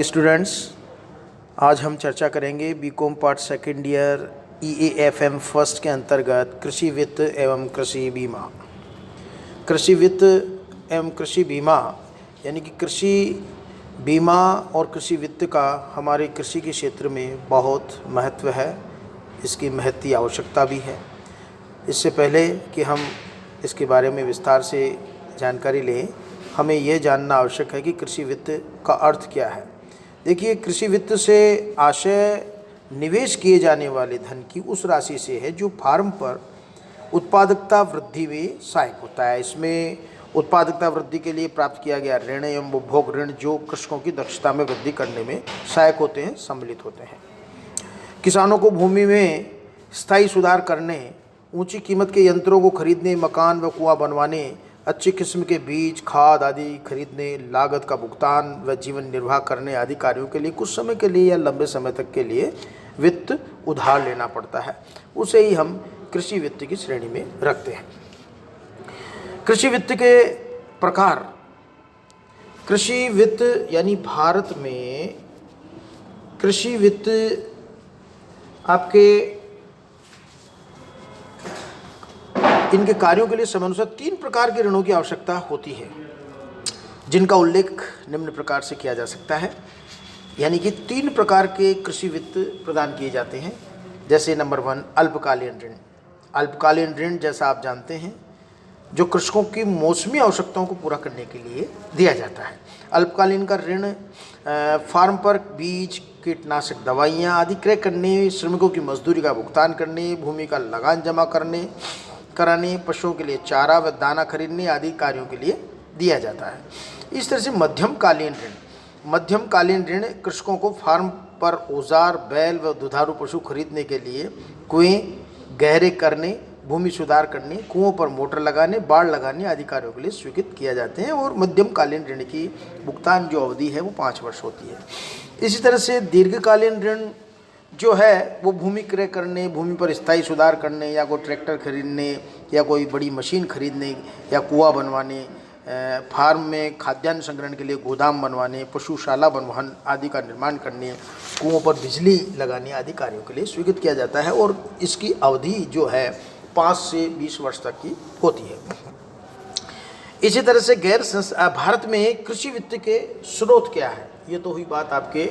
Students, आज हम चर्चा करेंगे B Com part second year EAFM first के अंतर्गत कृषि वित्त एवं कृषि बीमा। कृषि वित्त एवं कृषि बीमा यानी कि कृषि बीमा और कृषि वित्त का हमारे कृषि के क्षेत्र में बहुत महत्व है। इसकी महती आवश्यकता भी है। इससे पहले कि हम इसके बारे में विस्तार से जानकारी लें, हमें यह जानना आवश्यक है कि कृषि वित्त का अर्थ क्या है। देखिए, कृषि वित्त से आशय निवेश किए जाने वाले धन की उस राशि से है जो फार्म पर उत्पादकता वृद्धि में सहायक होता है। इसमें उत्पादकता वृद्धि के लिए प्राप्त किया गया ऋण एवं उपभोग ऋण जो कृषकों की दक्षता में वृद्धि करने में सहायक होते हैं, सम्मिलित होते हैं। किसानों को भूमि में स्थायी सुधार करने, ऊंची कीमत के यंत्रों को खरीदने, मकान व कुआं बनवाने, अच्छी किस्म के बीज खाद आदि खरीदने, लागत का भुगतान व जीवन निर्वाह करने आदि कार्यों के लिए कुछ समय के लिए या लंबे समय तक के लिए वित्त उधार लेना पड़ता है। उसे ही हम कृषि वित्त की श्रेणी में रखते हैं। कृषि वित्त के प्रकार। कृषि वित्त यानी भारत में कृषि वित्त आपके इनके कार्यों के लिए समयानुसार 3 प्रकार के ऋणों की आवश्यकता होती है, जिनका उल्लेख निम्न प्रकार से किया जा सकता है। यानी कि 3 प्रकार के कृषि वित्त प्रदान किए जाते हैं। जैसे नंबर 1, अल्पकालीन ऋण। अल्पकालीन ऋण, जैसा आप जानते हैं, जो कृषकों की मौसमी आवश्यकताओं को पूरा करने के लिए दिया जाता है। अल्पकालीन का ऋण फार्म पर बीज, कीटनाशक दवाइयाँ आदि क्रय करने, श्रमिकों की मजदूरी का भुगतान करने, भूमि का लगान जमा कराने, पशुओं के लिए चारा व दाना खरीदने आदि कार्यों के लिए दिया जाता है। इस तरह से मध्यमकालीन ऋण कृषकों को फार्म पर औजार, बैल व दुधारू पशु खरीदने के लिए, कुएं गहरे करने, भूमि सुधार करने, कुओं पर मोटर लगाने, बाड़ लगाने आदि कार्यों के लिए स्वीकृत किया जाते हैं। और मध्यमकालीन ऋण की भुगतान जो अवधि है वो 5 वर्ष होती है। इसी तरह से दीर्घकालीन ऋण जो है वो भूमि क्रय करने, भूमि पर स्थायी सुधार करने, या कोई ट्रैक्टर खरीदने, या कोई बड़ी मशीन खरीदने, या कुआं बनवाने, फार्म में खाद्यान्न संग्रहण के लिए गोदाम बनवाने, पशुशाला बनवाने आदि का निर्माण करने, कुओं पर बिजली लगाने आदि कार्यों के लिए स्वीकृत किया जाता है। और इसकी अवधि जो है 5 से 20 वर्ष तक की होती है। इसी तरह से भारत में कृषि वित्त के स्रोत क्या है, ये तो हुई बात आपके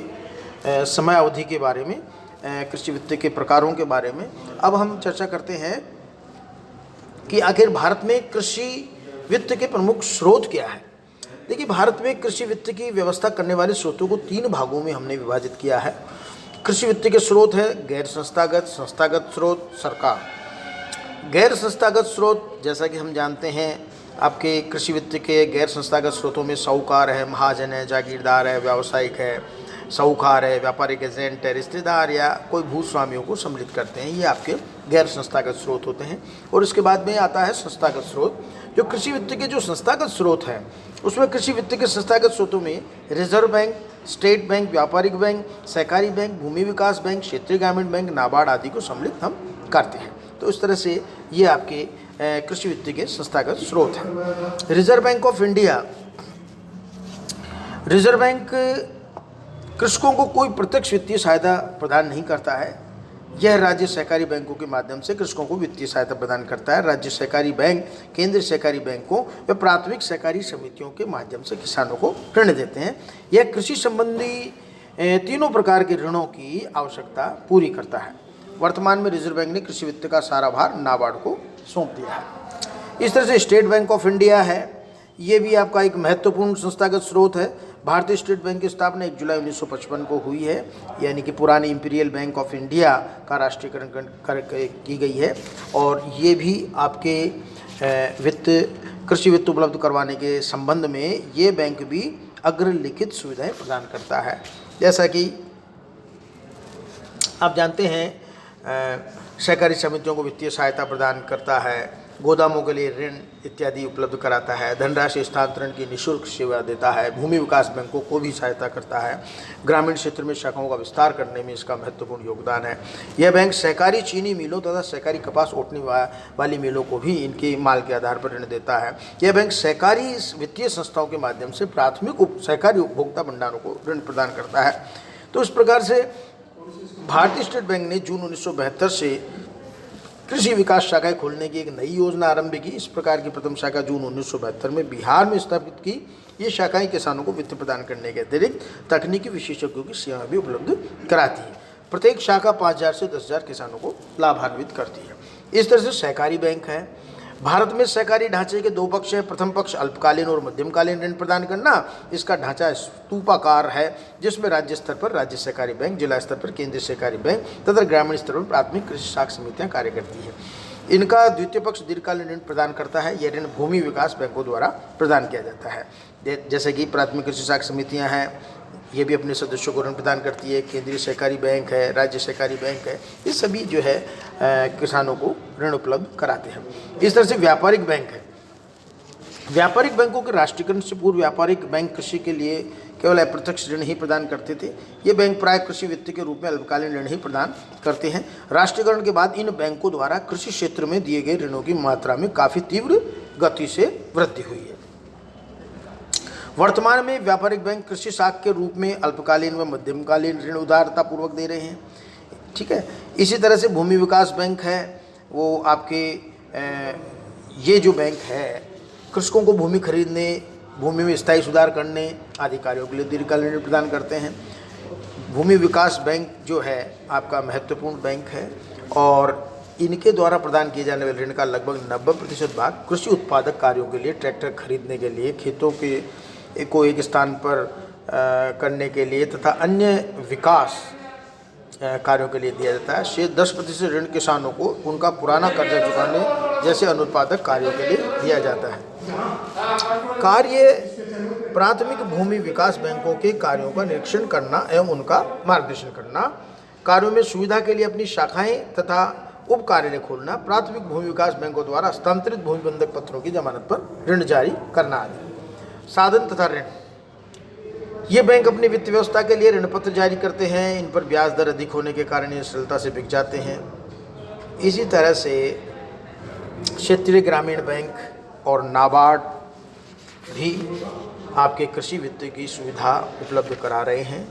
समय अवधि के बारे में, कृषि वित्त के प्रकारों के बारे में। अब हम चर्चा करते हैं कि आखिर भारत में कृषि वित्त के प्रमुख स्रोत क्या है। देखिए, भारत में कृषि वित्त की व्यवस्था करने वाले स्रोतों को 3 भागों में हमने विभाजित किया है। कृषि वित्त के स्रोत है गैर संस्थागत, संस्थागत स्रोत, सरकार। गैर संस्थागत स्रोत, जैसा कि हम जानते हैं, आपके कृषि वित्त के गैर संस्थागत स्रोतों में साहूकार है, महाजन है, जागीरदार है, व्यावसायिक है, साहूकार है, व्यापारिक एजेंट है, रिश्तेदार या कोई भूस्वामियों को सम्मिलित करते हैं। ये आपके गैर संस्थागत स्रोत होते हैं। और इसके बाद में आता है संस्थागत स्रोत। जो कृषि वित्त के जो संस्थागत स्रोत हैं, उसमें कृषि वित्त के संस्थागत स्रोतों में रिजर्व बैंक, स्टेट बैंक, व्यापारिक बैंक, सहकारी बैंक, भूमि विकास बैंक, क्षेत्रीय ग्रामीण बैंक, नाबार्ड आदि को सम्मिलित हम करते हैं। तो इस तरह से ये आपके कृषि वित्त के संस्थागत स्रोत हैं। Reserve bank of India. Reserve bank कृषकों को कोई प्रत्यक्ष वित्तीय सहायता प्रदान नहीं करता है। यह राज्य सहकारी बैंकों के माध्यम से कृषकों को वित्तीय सहायता प्रदान करता है। राज्य सहकारी बैंक, केंद्रीय सहकारी बैंकों व प्राथमिक सहकारी समितियों के माध्यम से किसानों को ऋण देते हैं। यह कृषि संबंधी 3 प्रकार के ऋणों की आवश्यकता पूरी करता है। वर्तमान में रिजर्व बैंक ने कृषि वित्त का सारा भार नाबार्ड को सौंप दिया है। इस तरह से स्टेट बैंक ऑफ इंडिया है, ये भी आपका एक महत्वपूर्ण संस्थागत स्रोत है। भारतीय स्टेट बैंक की स्थापना 1 जुलाई 1955 को हुई है, यानी कि पुरानी इंपीरियल बैंक ऑफ इंडिया का राष्ट्रीयकरण की गई है। और ये भी आपके कृषि वित्त उपलब्ध करवाने के संबंध में ये बैंक भी अग्रलिखित सुविधाएं प्रदान करता है। जैसा कि आप जानते हैं, सहकारी समितियों को वित्तीय सहायता प्रदान करता है, गोदामों के लिए ऋण इत्यादि उपलब्ध कराता है, धनराशि स्थानांतरण की निःशुल्क सेवा देता है, भूमि विकास बैंकों को भी सहायता करता है, ग्रामीण क्षेत्र में शाखाओं का विस्तार करने में इसका महत्वपूर्ण योगदान है। यह बैंक सहकारी चीनी मिलों तथा सहकारी कपास ओटने वाली मिलों को भी इनके माल के आधार पर ऋण देता है। यह बैंक सहकारी वित्तीय संस्थाओं के माध्यम से प्राथमिक सहकारी उपभोक्ता भंडारों को ऋण प्रदान करता है। तो इस प्रकार से भारतीय स्टेट बैंक ने जून 1972 से कृषि विकास शाखाएं खोलने की एक नई योजना आरंभ की। इस प्रकार की प्रथम शाखा जून 1972 में बिहार में स्थापित की। ये शाखाएं किसानों को वित्त प्रदान करने के अतिरिक्त तकनीकी विशेषज्ञों की सेवा भी उपलब्ध कराती है। प्रत्येक शाखा 5,000 से 10,000 किसानों को लाभान्वित करती है। इस तरह से सहकारी बैंक है। भारत में सहकारी ढांचे के दो पक्ष हैं। प्रथम पक्ष अल्पकालीन और मध्यमकालीन ऋण प्रदान करना। इसका ढांचा स्तूपाकार है, जिसमें राज्य स्तर पर राज्य सहकारी बैंक, जिला स्तर पर केंद्रीय सहकारी बैंक तथा ग्रामीण स्तर पर प्राथमिक कृषि साख समितियां कार्य करती है। इनका द्वितीय पक्ष दीर्घकालीन ऋण प्रदान करता है। यह ऋण भूमि विकास बैंकों द्वारा प्रदान किया जाता है। जैसे कि प्राथमिक कृषि साख समितियाँ हैं, ये भी अपने सदस्यों को ऋण प्रदान करती है। केंद्रीय सहकारी बैंक है, राज्य सहकारी बैंक है, ये सभी जो है किसानों को ऋण उपलब्ध कराते हैं। इस तरह से व्यापारिक बैंक है। व्यापारिक बैंकों के राष्ट्रीयकरण से पूर्व व्यापारिक बैंक कृषि के लिए केवल अप्रत्यक्ष ऋण ही प्रदान करते थे। ये बैंक प्राय कृषि वित्त के रूप में अल्पकालीन ऋण ही प्रदान करते हैं। राष्ट्रीयकरण के बाद इन बैंकों द्वारा कृषि क्षेत्र में दिए गए ऋणों की मात्रा में काफ़ी तीव्र गति से वृद्धि हुई है। वर्तमान में व्यापारिक बैंक कृषि साख के रूप में अल्पकालीन व मध्यमकालीन ऋण उदारता पूर्वक दे रहे हैं। ठीक है। इसी तरह से भूमि विकास बैंक है, वो आपके ये जो बैंक है कृषकों को भूमि खरीदने, भूमि में स्थायी सुधार करने आदि कार्यों के लिए दीर्घकालीन ऋण प्रदान करते हैं। भूमि विकास बैंक जो है आपका महत्वपूर्ण बैंक है और इनके द्वारा प्रदान किए जाने वाले ऋण का लगभग 90% भाग कृषि उत्पादक कार्यों के लिए, ट्रैक्टर खरीदने के लिए, खेतों के को एक स्थान पर करने के लिए तथा अन्य विकास कार्यों के लिए दिया जाता है। शेष 10% ऋण किसानों को उनका पुराना कर्जा चुकाने जैसे अनुत्पादक कार्यों के लिए दिया जाता है। कार्य प्राथमिक भूमि विकास बैंकों के कार्यों का निरीक्षण करना एवं उनका मार्गदर्शन करना, कार्यों में सुविधा के लिए अपनी शाखाएं तथा उप कार्यालय खोलना, प्राथमिक भूमि विकास बैंकों द्वारा हस्तांतरित भूमि बंधक पत्रों की जमानत पर ऋण जारी करना आदि। साधन तथा ऋण, ये बैंक अपनी वित्त व्यवस्था के लिए ऋण पत्र जारी करते हैं। इन पर ब्याज दर अधिक होने के कारण ये सरलता से बिक जाते हैं। इसी तरह से क्षेत्रीय ग्रामीण बैंक और नाबार्ड भी आपके कृषि वित्त की सुविधा उपलब्ध करा रहे हैं।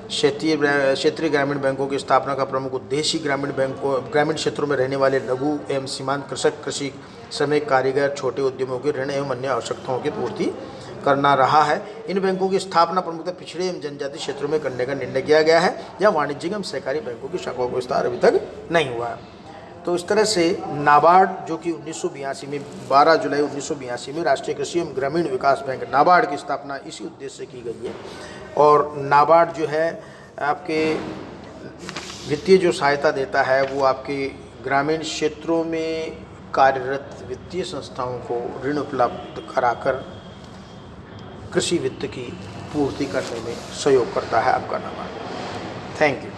क्षेत्रीय ग्रामीण बैंकों की स्थापना का प्रमुख उद्देश्य ग्रामीण क्षेत्रों में रहने वाले लघु एवं सीमांत कृषक, कृषि श्रमिक, कारीगर, छोटे उद्यमों के ऋण एवं अन्य आवश्यकताओं की पूर्ति करना रहा है। इन बैंकों की स्थापना प्रमुखतः पिछड़े एवं जनजातीय क्षेत्रों में करने का निर्णय किया गया है, जहाँ वाणिज्यिक एवं सहकारी बैंकों की शाखाओं का विस्तार अभी तक नहीं हुआ है। तो इस तरह से नाबार्ड जो कि 1982 में 12 जुलाई 1982 में राष्ट्रीय कृषि एवं ग्रामीण विकास बैंक नाबार्ड की स्थापना इसी उद्देश्य से की गई है। और नाबार्ड जो है आपके वित्तीय जो सहायता देता है वो आपके ग्रामीण क्षेत्रों में कार्यरत वित्तीय संस्थाओं को ऋण उपलब्ध कराकर कृषि वित्त की पूर्ति करने में सहयोग करता है आपका नाबार्ड। Thank you.